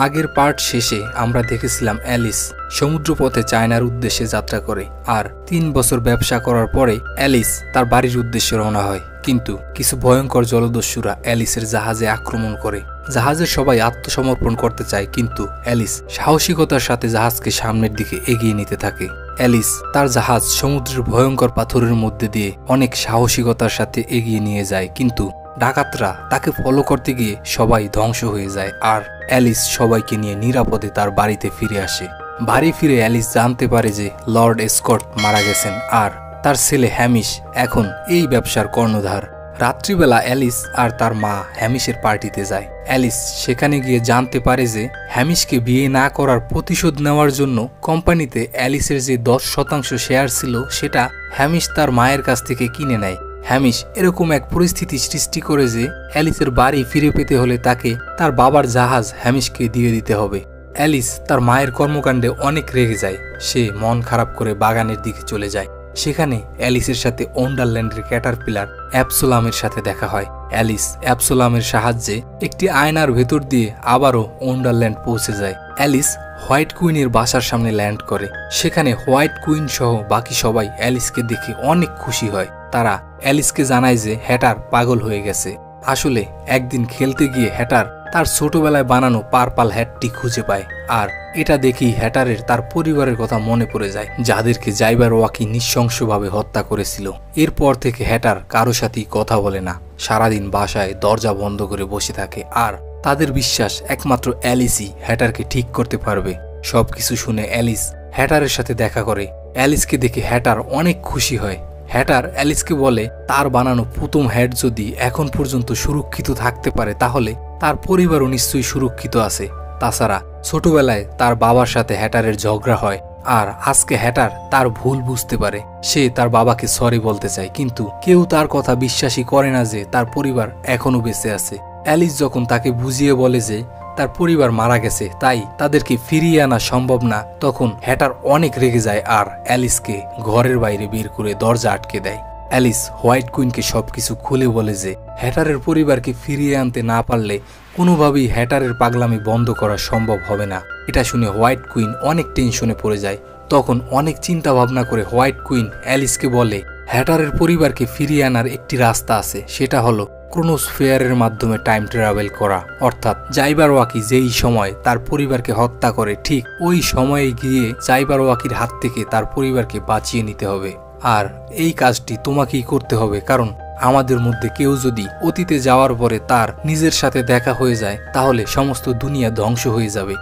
আগের পার্ট শেষে আমরা দেখেছিলাম অ্যালিস সমুদ্রপথে চায়নার উদ্দেশ্যে যাত্রা করে আর ৩ বছর ব্যবসা করার পরে অ্যালিস তার বাড়ির উদ্দেশ্যে রওনা হয়। কিন্তু কিছু ভয়ঙ্কর জলদস্যুরা অ্যালিসের জাহাজে আক্রমণ করে। জাহাজের সবাই আত্মসমর্পণ করতে চায়, কিন্তু অ্যালিস সাহসিকতার সাথে জাহাজকে সামনের দিকে এগিয়ে নিতে থাকে। অ্যালিস তার জাহাজ সমুদ্রের ভয়ঙ্কর পাথরের মধ্যে দিয়ে অনেক সাহসিকতার সাথে এগিয়ে নিয়ে যায়, কিন্তু ডাকাতরা তাকে ফলো করতে গিয়ে সবাই ধ্বংস হয়ে যায় আর অ্যালিস সবাইকে নিয়ে নিরাপদে তার বাড়িতে ফিরে আসে। বাড়ি ফিরে অ্যালিস জানতে পারে যে লর্ড স্কট মারা গেছেন আর তার ছেলে হ্যামিশ এখন এই ব্যবসার কর্ণধার। রাত্রিবেলা অ্যালিস আর তার মা হ্যামিশের পার্টিতে যায়। অ্যালিস সেখানে গিয়ে জানতে পারে যে হ্যামিশকে বিয়ে না করার প্রতিশোধ নেওয়ার জন্য কোম্পানিতে অ্যালিসের যে 10% শেয়ার ছিল সেটা হ্যামিশ তার মায়ের কাছ থেকে কিনে নেয়। হ্যামিশ এরকম এক পরিস্থিতি সৃষ্টি করে যে অ্যালিসের বাড়ি ফিরে পেতে হলে তাকে তার বাবার জাহাজ হ্যামিশকে দিয়ে দিতে হবে। অ্যালিস তার মায়ের কর্মকাণ্ডে অনেক রেগে যায়। সে মন খারাপ করে বাগানের দিকে চলে যায়। সেখানে অ্যালিসের সাথে ওন্ডারল্যান্ডের ক্যাটারপিলার অ্যাবসোলামের সাথে দেখা হয়। অ্যালিস অ্যাবসোলামের সাহায্যে একটি আয়নার ভেতর দিয়ে আবারও ওন্ডারল্যান্ড পৌঁছে যায়। অ্যালিস হোয়াইট কুইনের বাসার সামনে ল্যান্ড করে। সেখানে হোয়াইট কুইন সহ বাকি সবাই অ্যালিসকে দেখে অনেক খুশি হয়। তারা অ্যালিসকে জানায় যে হ্যাটার পাগল হয়ে গেছে। আসলে একদিন খেলতে গিয়ে হ্যাটার তার ছোটবেলায় বানানো পার্পল হ্যাটটি খুঁজে পায় আর এটা দেখেই হ্যাটারের তার পরিবারের কথা মনে পড়ে যায়, যাদেরকে জাইবারওয়াকি নৃশংসভাবে হত্যা করেছিল। এরপর থেকে হ্যাটার কারো সাথেই কথা বলে না, সারাদিন বাসায় দরজা বন্ধ করে বসে থাকে আর তাদের বিশ্বাস একমাত্র অ্যালিসই হ্যাটারকে ঠিক করতে পারবে। সবকিছু শুনে অ্যালিস হ্যাটারের সাথে দেখা করে। অ্যালিসকে দেখে হ্যাটার অনেক খুশি হয়। হ্যাটার অ্যালিসকে বলে তার বানানো প্রথম হ্যাট যদি এখন পর্যন্ত সুরক্ষিত থাকতে পারে তাহলে তার পরিবারও নিশ্চয়ই সুরক্ষিত আছে। তাছাড়া ছোটবেলায় তার বাবার সাথে হ্যাটারের ঝগড়া হয় আর আজকে হ্যাটার তার ভুল বুঝতে পারে। সে তার বাবাকে সরি বলতে চায়, কিন্তু কেউ তার কথা বিশ্বাসই করে না যে তার পরিবার এখনো বেঁচে আছে। অ্যালিস যখন তাকে বুঝিয়ে বলে যে তার পরিবার মারা গেছে তাই তাদেরকে ফিরিয়ে আনা সম্ভব না, তখন হ্যাটার অনেক রেগে যায় আর অ্যালিসকে ঘরের বাইরে বের করে দরজা আটকে দেয়। অ্যালিস হোয়াইট কুইনকে সবকিছু খুলে বলে যে হ্যাটারের পরিবারকে ফিরিয়ে আনতে না পারলে কোনোভাবেই হ্যাটারের পাগলামি বন্ধ করা সম্ভব হবে না। এটা শুনে হোয়াইট কুইন অনেক টেনশনে পড়ে যায়। তখন অনেক চিন্তা ভাবনা করে হোয়াইট কুইন অ্যালিসকে বলে হ্যাটারের পরিবারকে ফিরিয়ে আনার একটি রাস্তা আছে, সেটা হলো ক্রোনোস্ফেয়ারের মাধ্যমে টাইম ট্রাভেল করা। অর্থাৎ জাইবারওয়াকি যেই সময় তার পরিবারকে হত্যা করে ঠিক ওই সময়ে গিয়ে জাইবারওয়াকির হাত থেকে তার পরিবারকে বাঁচিয়ে নিতে হবে। আর এই কাজটি তোমাকেই করতে হবে, কারণ আমাদের মধ্যে কেউ যদি অতীতে যাওয়ার পরে তার নিজের সাথে দেখা হয়ে যায় তাহলে সমস্ত দুনিয়া ধ্বংস হয়ে যাবে।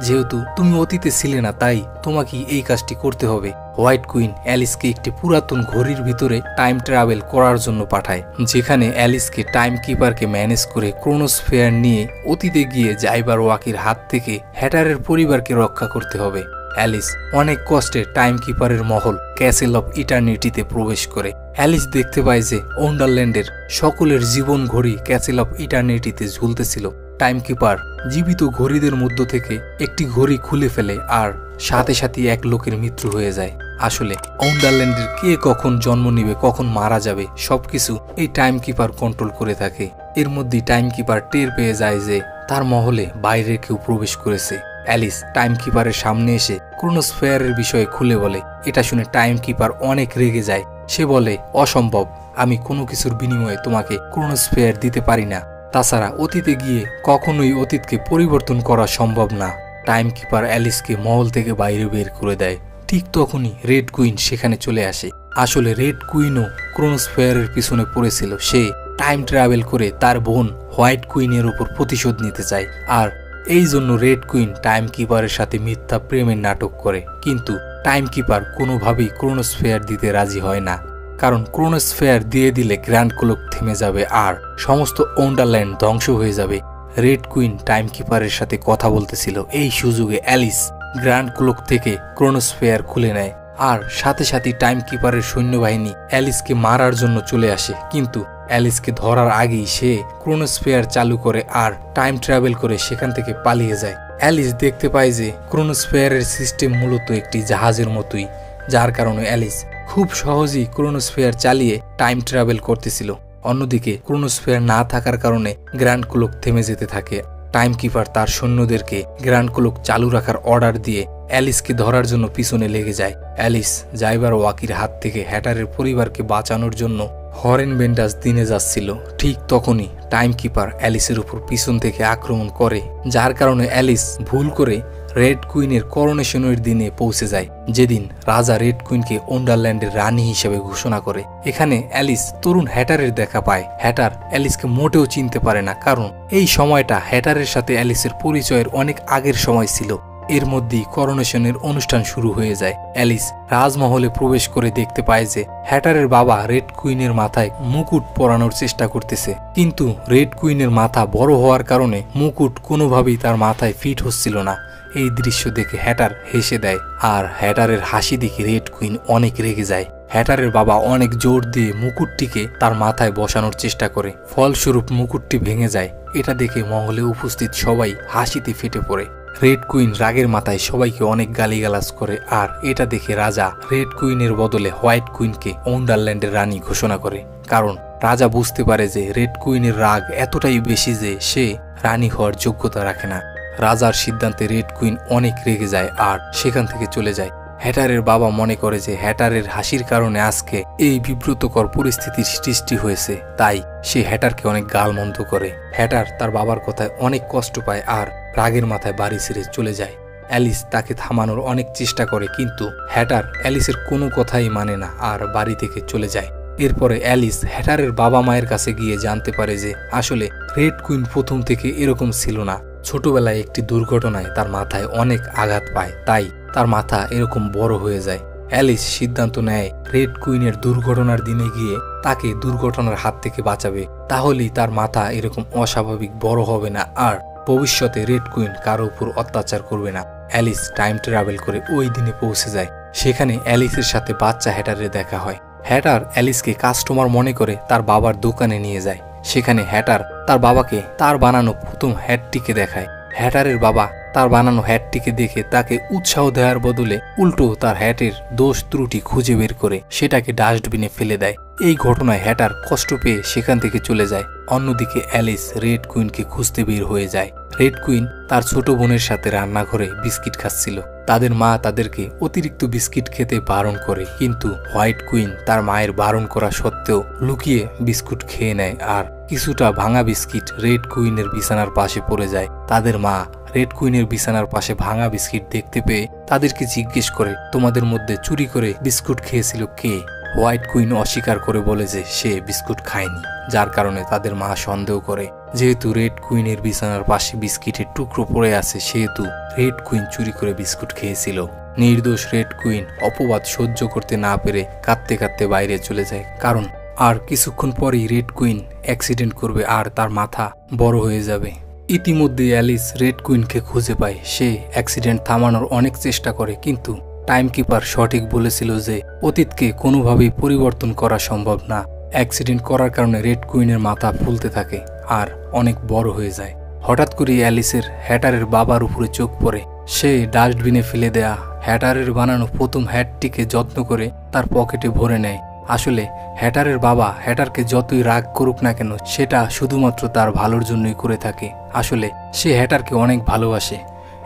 যেহেতু তুমি অতীতে ছিলে না তাই তোমাকেই এই কাজটি করতে হবে। হোয়াইট কুইন অ্যালিসকে একটি পুরাতন ঘড়ির ভিতরে টাইম ট্রাভেল করার জন্য পাঠায়, যেখানে অ্যালিসকে টাইম কিপারকে ম্যানেজ করে ক্রোনোস্ফেয়ার নিয়ে অতীতে গিয়ে জাইবারওয়াকির হাত থেকে হ্যাটারের পরিবারকে রক্ষা করতে হবে। অ্যালিস অনেক কষ্টে টাইম কিপারের মহল ক্যাসেল অফ ইটার্নিটিতে প্রবেশ করে। অ্যালিস দেখতে পায় যে ওন্ডারল্যান্ডের সকলের জীবন ঘড়ি ক্যাসেল অফ ইটার্নিটিতে ঝুলতেছিল। টাইম কিপার জীবিত ঘড়িদের মধ্য থেকে একটি ঘড়ি খুলে ফেলে আর সাথে সাথে এক লোকের মৃত্যু হয়ে যায়। আসলে ওন্ডারল্যান্ডের কে কখন জন্ম নিবে, কখন মারা যাবে সবকিছু এই টাইম কিপার কন্ট্রোল করে থাকে। এর মধ্যেই টাইম কিপার টের পেয়ে যায় যে তার মহলে বাইরের কেউ প্রবেশ করেছে। অ্যালিস টাইম কিপারের সামনে এসে ক্রোনোস্ফেয়ারের বিষয়ে খুলে বলে। এটা শুনে টাইম কিপার অনেক রেগে যায়। সে বলে অসম্ভব, আমি কোনো কিছুর বিনিময়ে তোমাকে ক্রোনোস্ফেয়ার দিতে পারি না। তাছাড়া অতীতে গিয়ে কখনোই অতীতকে পরিবর্তন করা সম্ভব না। টাইম কিপার অ্যালিসকে মহল থেকে বাইরে বের করে দেয়। ঠিক তখনই রেড কুইন সেখানে চলে আসে। আসলে রেড কুইনও ক্রোনোস্ফেয়ারের পিছনে পড়েছিল। সে টাইম ট্রাভেল করে তার বোন হোয়াইট কুইনের উপর প্রতিশোধ নিতে চায় আর এই জন্য রেড কুইন টাইম কিপারের সাথে মিথ্যা প্রেমের নাটক করে। কিন্তু টাইম কিপার কোনোভাবেই ক্রোনোস্ফেয়ার দিতে রাজি হয় না, কারণ ক্রোনোস্ফেয়ার দিয়ে দিলে গ্র্যান্ড ক্লক থেমে যাবে আর সমস্ত ওন্ডারল্যান্ড ধ্বংস হয়ে যাবে। রেড কুইন টাইম কিপারের সাথে কথা বলতেছিল। এই সুযোগে অ্যালিস গ্র্যান্ড ক্লক থেকে ক্রোনোস্ফেয়ার খুলে নেয় আর সাথে সাথে টাইম কিপারের সৈন্যবাহিনী অ্যালিসকে মারার জন্য চলে আসে। কিন্তু অ্যালিসকে ধরার আগেই সে ক্রোনোস্ফেয়ার চালু করে আর টাইম ট্রাভেল করে সেখান থেকে পালিয়ে যায়। অ্যালিস দেখতে পায় যে ক্রোনোস্ফেয়ারের সিস্টেম মূলত একটি জাহাজের মতোই, যার কারণে অ্যালিস খুব সহজেই ক্রোনোস্ফেয়ার চালিয়ে টাইম ট্রাভেল করতেছিল। অন্যদিকে ক্রোনোস্ফেয়ার না থাকার কারণে গ্র্যান্ড ক্লক থেমে যেতে থাকে টাইমকিপার তার সৈন্যদেরকে গ্র্যান্ড ক্লক চালু রাখার অর্ডার দিয়ে অ্যালিসকে ধরার জন্য পিছনে লেগে যায়। অ্যালিস জাইবার ওয়াকির হাত থেকে হ্যাটারের পরিবারকে বাঁচানোর জন্য হরেন বেন্ডাস দিনে যাচ্ছিল। ঠিক তখনই টাইমকিপার অ্যালিসের উপর পিছন থেকে আক্রমণ করে, যার কারণে অ্যালিস ভুল করে রেড কুইনের করোনেশনের দিনে পৌঁছে যায়, যেদিন রাজা রেড কুইনকে ওন্ডারল্যান্ডের রানী হিসেবে ঘোষণা করে। এখানে অ্যালিস তরুণ হ্যাটারের দেখা পায়। হ্যাটার অ্যালিসকে মোটেও চিনতে পারে না, কারণ এই সময়টা হ্যাটারের সাথে অ্যালিসের পরিচয়ের অনেক আগের সময় ছিল। এর মধ্যেই করোনেশনের অনুষ্ঠান শুরু হয়ে যায়। অ্যালিস রাজমহলে প্রবেশ করে দেখতে পায় যে হ্যাটারের বাবা রেড কুইনের মাথায় মুকুট পরানোর চেষ্টা করতেছে, কিন্তু রেড কুইনের মাথা বড় হওয়ার কারণে মুকুট কোনোভাবেই তার মাথায় ফিট হচ্ছিল না। এই দৃশ্য দেখে হ্যাটার হেসে দেয়, আর হ্যাটারের হাসি দেখে রেড কুইন অনেক রেগে যায়। হ্যাটারের বাবা অনেক জোর দিয়ে মুকুটটিকে তার মাথায় বসানোর চেষ্টা করে, ফলস্বরূপ মুকুটটি ভেঙে যায়। এটা দেখে মহলে উপস্থিত সবাই হাসিতে ফেটে পড়ে। রেড কুইন রাগের মাথায় সবাইকে অনেক গালিগালাজ করে, আর এটা দেখে রাজা রেড কুইনের বদলে হোয়াইট কুইনকে ওন্ডারল্যান্ডের রানী ঘোষণা করে, কারণ রাজা বুঝতে পারে যে রেড কুইনের রাগ এতটাই বেশি যে সে রানী হওয়ার যোগ্যতা রাখে না। রাজার সিদ্ধান্তে রেড কুইন অনেক রেগে যায় আর সেখান থেকে চলে যায়। হ্যাটারের বাবা মনে করে যে হ্যাটারের হাসির কারণে আজকে এই বিব্রতকর পরিস্থিতির সৃষ্টি হয়েছে, তাই সে হ্যাটারকে অনেক গালমন্দ করে। হ্যাটার তার বাবার কথায় অনেক কষ্ট পায় আর রাগের মাথায় বাড়ি ছেড়ে চলে যায়। অ্যালিস তাকে থামানোর অনেক চেষ্টা করে, কিন্তু হ্যাটার অ্যালিসের কোনো কথাই মানে না আর বাড়ি থেকে চলে যায়। এরপরে অ্যালিস হ্যাটারের বাবা মায়ের কাছে গিয়ে জানতে পারে যে আসলে রেড কুইন প্রথম থেকে এরকম ছিল না। ছোটবেলায় একটি দুর্ঘটনায় তার মাথায় অনেক আঘাত পায়, তাই তার মাথা এরকম বড় হয়ে যায়। অ্যালিস সিদ্ধান্ত নেয় রেড কুইনের দুর্ঘটনার দিনে গিয়ে তাকে দুর্ঘটনার হাত থেকে বাঁচাবে, তাহলেই তার মাথা এরকম অস্বাভাবিক বড় হবে না আর ভবিষ্যতে রেড কুইন কারো উপর অত্যাচার করবে না। অ্যালিস টাইম ট্রাভেল করে ওই দিনে পৌঁছে যায়। সেখানে অ্যালিসের সাথে বাচ্চা হ্যাটারের দেখা হয়। হ্যাটার অ্যালিসকে কাস্টমার মনে করে তার বাবার দোকানে নিয়ে যায়। সেখানে হ্যাটার তার বাবাকে তার বানানো প্রথম হ্যাটটিকে দেখায়। হ্যাটারের বাবা তার বানানো হ্যাটটিকে দেখে তাকে উৎসাহ দেওয়ার বদলে উল্টো তার হ্যাটের দোষ ত্রুটি খুঁজে বের করে সেটাকে ডাস্টবিনে ফেলে দেয়। এই ঘটনায় হ্যাটার কষ্ট পেয়ে সেখান থেকে চলে যায়। অন্যদিকে অ্যালিস রেড কুইনকে খুঁজতে বের হয়ে যায়। রেড কুইন তার ছোট বোনের সাথে রান্নাঘরে বিস্কিট খাচ্ছিল। তাদের মা তাদেরকে অতিরিক্ত বিস্কিট খেতে বারণ করে, কিন্তু হোয়াইট কুইন তার মায়ের বারণ করা সত্ত্বেও লুকিয়ে বিস্কুট খেয়ে নেয় আর কিছুটা ভাঙা বিস্কিট রেড কুইনের বিছানার পাশে পড়ে যায়। তাদের মা রেড কুইনের বিছানার পাশে ভাঙা বিস্কিট দেখতে পেয়ে তাদেরকে জিজ্ঞেস করে, তোমাদের মধ্যে চুরি করে বিস্কুট খেয়েছিল কে? হোয়াইট কুইন অস্বীকার করে বলে যে সে বিস্কুট খায়নি, যার কারণে তাদের মা সন্দেহ করে যেহেতু রেড কুইনের বিছানার পাশে বিস্কিটের টুকরো পড়ে আছে সেহেতু রেড কুইন চুরি করে বিস্কুট খেয়েছিল। নির্দোষ রেড কুইন অপবাদ সহ্য করতে না পেরে কাঁদতে কাঁদতে বাইরে চলে যায়, কারণ আর কিছুক্ষণ পরেই রেড কুইন অ্যাক্সিডেন্ট করবে আর তার মাথা বড় হয়ে যাবে। ইতিমধ্যে অ্যালিস রেড কুইনকে খুঁজে পায়। সে অ্যাক্সিডেন্ট থামানোর অনেক চেষ্টা করে, কিন্তু টাইমকিপার সঠিক বলেছিল যে অতীতকে কোনোভাবেই পরিবর্তন করা সম্ভব না। অ্যাক্সিডেন্ট করার কারণে রেড কুইনের মাথা ফুলতে থাকে আর অনেক বড় হয়ে যায়। হঠাৎ করে অ্যালিসের হ্যাটারের বাবার উপরে চোখ পড়ে। সে ডাস্টবিনে ফেলে দেয়া হ্যাটারের বানানো প্রথম হ্যাটটিকে যত্ন করে তার পকেটে ভরে নেয়। আসলে হ্যাটারের বাবা হ্যাটারকে যতই রাগ করুক না কেন সেটা শুধুমাত্র তার ভালোর জন্যই করে থাকে। আসলে সে হ্যাটারকে অনেক ভালোবাসে।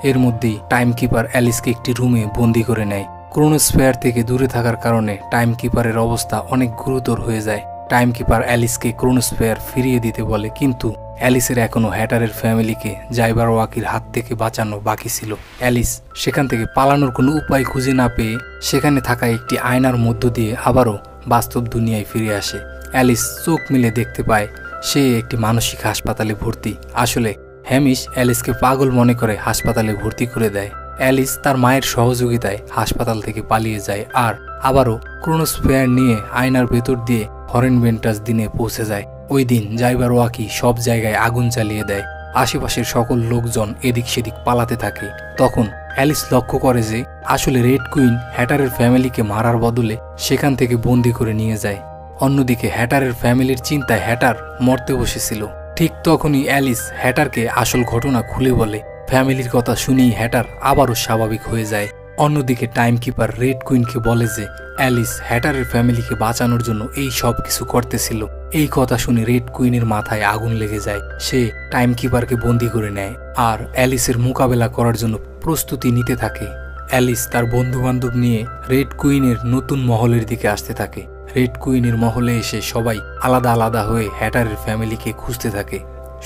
এর মধ্যেই টাইমকিপার অ্যালিসকে একটি রুমে বন্দি করে নেয়। ক্রোনোস্ফেয়ার থেকে দূরে থাকার কারণে টাইমকিপারের অবস্থা অনেক গুরুতর হয়ে যায়। টাইমকিপার অ্যালিসকে ক্রোনোস্ফেয়ার ফিরিয়ে দিতে বলে, কিন্তু অ্যালিসের এখনও হ্যাটারের ফ্যামিলিকে জাইবার ওয়াকির হাত থেকে বাঁচানো বাকি ছিল। অ্যালিস সেখান থেকে পালানোর কোনো উপায় খুঁজে না পেয়ে সেখানে থাকা একটি আয়নার মধ্য দিয়ে আবারও বাস্তব দুনিয়ায় ফিরে আসে। অ্যালিস চোখ মিলে দেখতে পায় সে একটি মানসিক হাসপাতালে ভর্তি। আসলে হ্যামিশ অ্যালিসকে পাগল মনে করে হাসপাতালে ভর্তি করে দেয়। অ্যালিস তার মায়ের সহযোগিতায় হাসপাতাল থেকে পালিয়ে যায় আর আবারও ক্রোনোস্ফেয়ার নিয়ে আয়নার ভেতর দিয়ে হরেন বেন্টাস দিনে পৌঁছে যায়। ওই দিন জাইবার ওয়াকি সব জায়গায় আগুন জ্বালিয়ে দেয়। আশেপাশের সকল লোকজন এদিক সেদিক পালাতে থাকে। তখন অ্যালিস লক্ষ্য করে যে আসলে রেড কুইন হ্যাটারের ফ্যামিলিকে মারার বদলে সেখান থেকে বন্দি করে নিয়ে যায়। অন্যদিকে হ্যাটারের ফ্যামিলির চিন্তায় হ্যাটার মরতে বসেছিল। ঠিক তখনই অ্যালিস হ্যাটারকে আসল ঘটনা খুলে বলে। ফ্যামিলির কথা শুনেই হ্যাটার আবারও স্বাভাবিক হয়ে যায়। অন্যদিকে টাইম কিপার রেড কুইনকে বলে যে অ্যালিস হ্যাটারের ফ্যামিলিকে বাঁচানোর জন্য এই সব কিছু করতেছিল। এই কথা শুনে রেড কুইনের মাথায় আগুন লেগে যায়। সে টাইম কিপারকে বন্দি করে নেয় আর অ্যালিসের মোকাবেলা করার জন্য প্রস্তুতি নিতে থাকে। অ্যালিস তার বন্ধু বান্ধব নিয়ে রেড কুইনের নতুন মহলের দিকে আসতে থাকে। রেড কুইনের মহলে এসে সবাই আলাদা আলাদা হয়ে হ্যাটারের ফ্যামিলিকে খুঁজতে থাকে।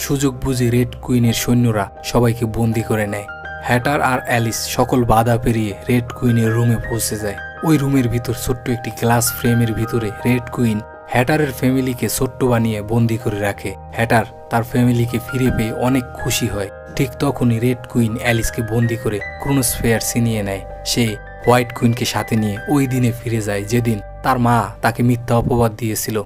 সুযোগ বুঝে রেড কুইনের সৈন্যরা সবাইকে বন্দি করে নেয়। হ্যাটার আর অ্যালিস সকল বাধা পেরিয়ে রেড কুইনের রুমে পৌঁছে যায়। ওই রুমের ভিতর ছোট্ট একটি গ্লাস ফ্রেমের ভিতরে রেড কুইন হ্যাটারের ফ্যামিলিকে ছোট্ট বানিয়ে বন্দি করে রাখে। হ্যাটার তার ফ্যামিলিকে ফিরে পেয়ে অনেক খুশি হয়। ঠিক তখনই রেড কুইন অ্যালিসকে বন্দি করে ক্রোনোস্ফেয়ার ছিনিয়ে নেয়। সে হোয়াইট কুইনকে সাথে নিয়ে ওই দিনে ফিরে যায় যেদিন তার মা তাকে মিথ্যা অপবাদ দিয়েছিল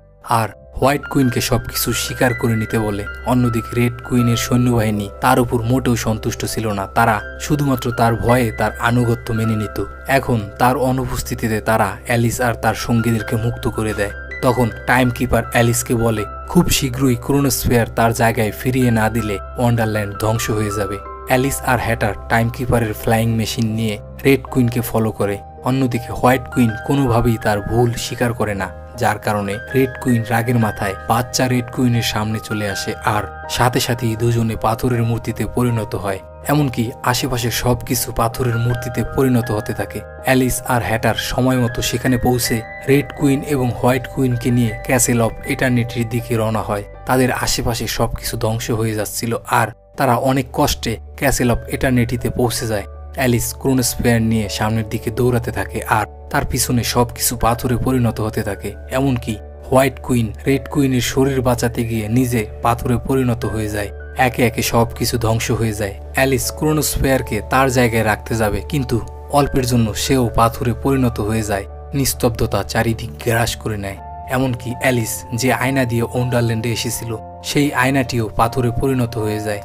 আর হোয়াইট কুইনকে সবকিছু স্বীকার করে নিতে বলে। অন্যদিকে রেড কুইনের সৈন্যবাহিনী তার উপর মোটেও সন্তুষ্ট ছিল না। তারা শুধুমাত্র তার ভয়ে তার আনুগত্য মেনে নিত। এখন তার অনুপস্থিতিতে তারা অ্যালিস আর তার সঙ্গীদেরকে মুক্ত করে দেয়। তখন টাইম কিপার অ্যালিসকে বলে খুব শীঘ্রই ক্রোনোস্ফেয়ার তার জায়গায় ফিরিয়ে না দিলে ওয়ান্ডারল্যান্ড ধ্বংস হয়ে যাবে। অ্যালিস আর হ্যাটার টাইম কিপারের ফ্লাইং মেশিন নিয়ে রেড কুইনকে ফলো করে। অন্যদিকে হোয়াইট কুইন কোনোভাবেই তার ভুল স্বীকার করে না, যার কারণে রেড কুইন রাগের মাথায় বাচ্চা রেড কুইনের সামনে চলে আসে আর সাথে সাথেই দুজনে পাথরের মূর্তিতে পরিণত হয়। এমনকি আশেপাশে সবকিছু পাথরের মূর্তিতে পরিণত হতে থাকে। অ্যালিস আর হ্যাটার সময় মতো সেখানে পৌঁছে রেড কুইন এবং হোয়াইট কুইনকে নিয়ে ক্যাসেল অফ ইটারনিটির দিকে রওনা হয়। তাদের আশেপাশে সবকিছু ধ্বংস হয়ে যাচ্ছিল আর তারা অনেক কষ্টে ক্যাসেল অফ ইটারনিটিতে পৌঁছে যায়। অ্যালিস ক্রোনোস্ফেয়ার নিয়ে সামনের দিকে দৌড়াতে থাকে আর তার পিছনে সবকিছু পাথরে পরিণত হতে থাকে। এমনকি হোয়াইট কুইন রেড কুইনের শরীর বাঁচাতে গিয়ে নিজে পাথরে পরিণত হয়ে যায়। একে একে সবকিছু ধ্বংস হয়ে যায়। অ্যালিস ক্রোনোস্ফেয়ারকে তার জায়গায় রাখতে যাবে, কিন্তু অল্পের জন্য সেও পাথরে পরিণত হয়ে যায়। নিস্তব্ধতা চারিদিক গ্রাস করে নেয়। এমনকি অ্যালিস যে আয়না দিয়ে ওয়ান্ডারল্যান্ডে এসেছিল সেই আয়নাটিও পাথরে পরিণত হয়ে যায়।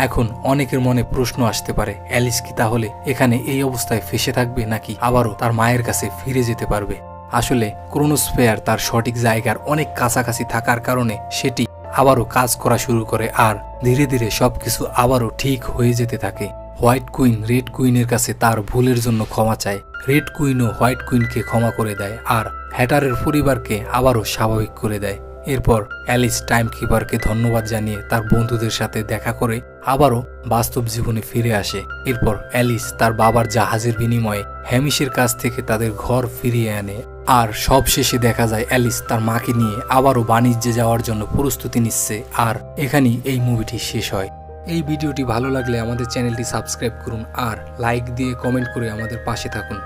এখন অনেকের মনে প্রশ্ন আসতে পারে, অ্যালিস কি তাহলে এখানে এই অবস্থায় ফেসে থাকবে নাকি আবারও তার মায়ের কাছে ফিরে যেতে পারবে? আসলে ক্রোনোস্ফেয়ার তার সঠিক জায়গার অনেক কাছাকাছি থাকার কারণে সেটি আবারও কাজ করা শুরু করে আর ধীরে ধীরে সবকিছু আবারও ঠিক হয়ে যেতে থাকে। হোয়াইট কুইন রেড কুইনের কাছে তার ভুলের জন্য ক্ষমা চায়। রেড কুইনও হোয়াইট কুইনকে ক্ষমা করে দেয় আর হ্যাটারের পরিবারকে আবারও স্বাভাবিক করে দেয়। এরপর অ্যালিস টাইম কিপারকে ধন্যবাদ জানিয়ে তার বন্ধুদের সাথে দেখা করে আবারও বাস্তব জীবনে ফিরে আসে। এরপর অ্যালিস তার বাবার জাহাজের বিনিময়ে হ্যামিশের কাছ থেকে তাদের ঘর ফিরিয়ে আনে আর সব শেষে দেখা যায় অ্যালিস তার মাকে নিয়ে আবারও বাণিজ্যে যাওয়ার জন্য প্রস্তুতি নিচ্ছে। আর এখানেই এই মুভিটি শেষ হয়। এই ভিডিওটি ভালো লাগলে আমাদের চ্যানেলটি সাবস্ক্রাইব করুন আর লাইক দিয়ে কমেন্ট করে আমাদের পাশে থাকুন।